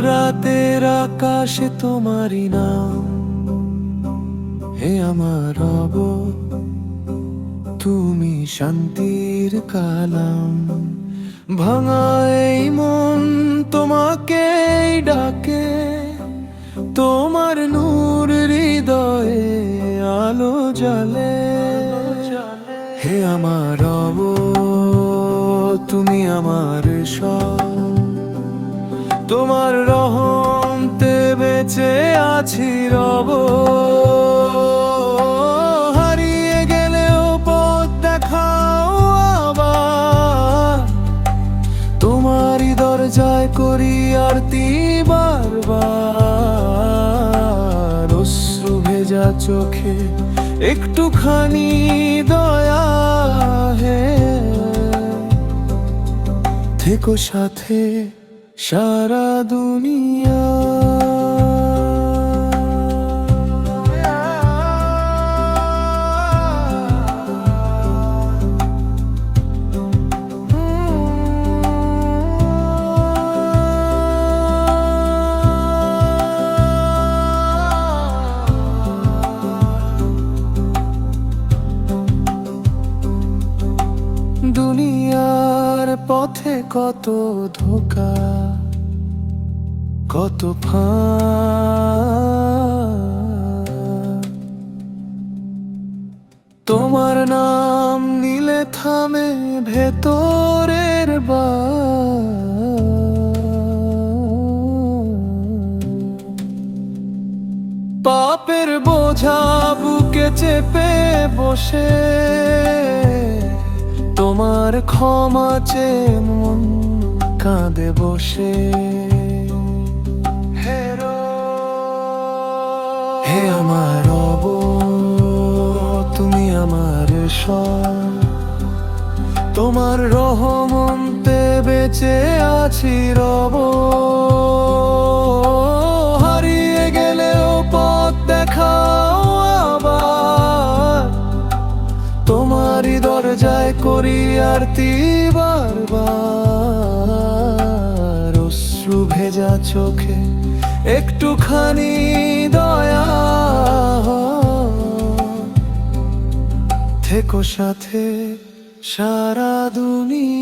রাতের আকাশে তোমারই নাম, হে আমার রব, তুমি শান্তির কালাম। ভাঙা এই মন তোমাকেই ডাকে, তোমার নূর হৃদয়ে আলো জ্বলে। হে আমার রব, তুমি আমার সব, তোমার রহমতে বেঁচে আছি রব। হারিয়ে গেলেও পথ দেখাও আবার, তোমারই দরজায় করি আরতি বারবার। অশ্রু ভেজা চোখে একটুখানি দয়া, হে থেকো সাথে সারা দুনিয়া। দুনিয়ার পথে কত ধোঁকা, কত ফাঁদ, তোমার নাম নিলে থামে ভেতরের পাপের বোঝা বুকে চেপে বসে, তোমার ক্ষমা চেয়ে মন কাঁদে বসে। হে আমার রব, তুমি আমার সব, তোমার রহমতে বেঁচে আছি রব। হারিয়ে গেলেও পথ দেখাও আবার, তোমারই দরজায় করি আরতি বারবার। অশ্রু ভেজা চোখে একটুখানি দয়া, থেকো সাথে সারা দুনিয়া।